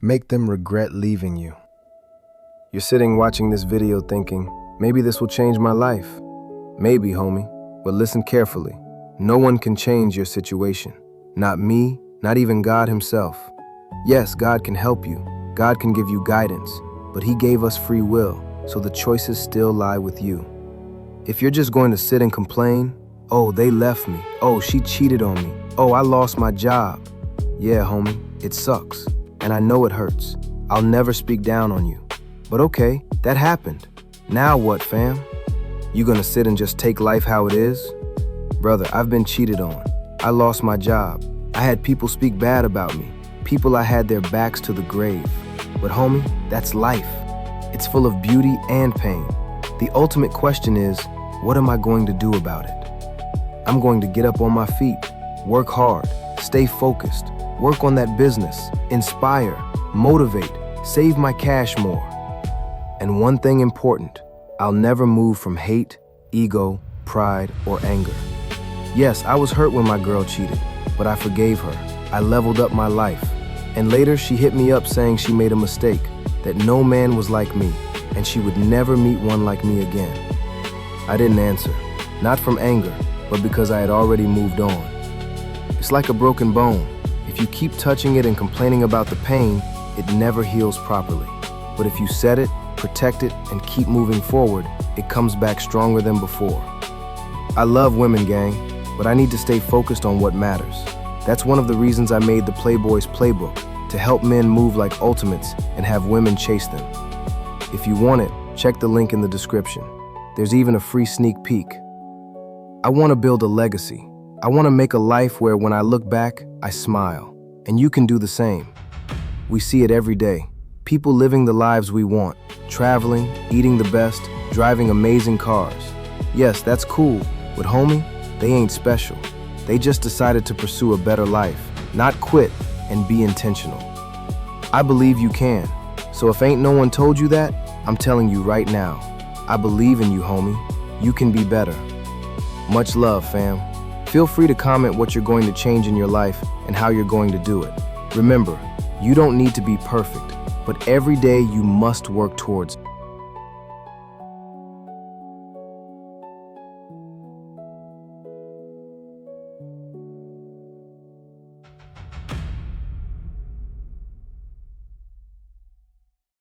Make them regret leaving you. You're sitting watching this video thinking, maybe this will change my life. Maybe, homie, but listen carefully. No one can change your situation. Not me, not even God himself. Yes, God can help you. God can give you guidance, but he gave us free will, so the choices still lie with you. If you're just going to sit and complain, oh, they left me. Oh, she cheated on me. Oh, I lost my job. Yeah, homie, it sucks. And I know it hurts. I'll never speak down on you. But okay, that happened. Now what, fam? You gonna sit and just take life how it is? Brother, I've been cheated on. I lost my job. I had people speak bad about me. People I had their backs to the grave. But homie, that's life. It's full of beauty and pain. The ultimate question is, what am I going to do about it? I'm going to get up on my feet, work hard, stay focused, work on that business, inspire, motivate, save my cash more. And one thing important, I'll never move from hate, ego, pride, or anger. Yes, I was hurt when my girl cheated, but I forgave her. I leveled up my life. And later she hit me up saying she made a mistake, that no man was like me, and she would never meet one like me again. I didn't answer, not from anger, but because I had already moved on. It's like a broken bone. If you keep touching it and complaining about the pain, it never heals properly. But if you set it, protect it, and keep moving forward, it comes back stronger than before. I love women, gang, but I need to stay focused on what matters. That's one of the reasons I made the Playboys Playbook, to help men move like ultimates and have women chase them. If you want it, check the link in the description. There's even a free sneak peek. I want to build a legacy. I want to make a life where when I look back, I smile. And you can do the same. We see it every day. People living the lives we want, traveling, eating the best, driving amazing cars. Yes, that's cool, but homie, they ain't special. They just decided to pursue a better life, not quit and be intentional. I believe you can. So if ain't no one told you that, I'm telling you right now. I believe in you, homie. You can be better. Much love, fam. Feel free to comment what you're going to change in your life and how you're going to do it. Remember, you don't need to be perfect, but every day you must work towards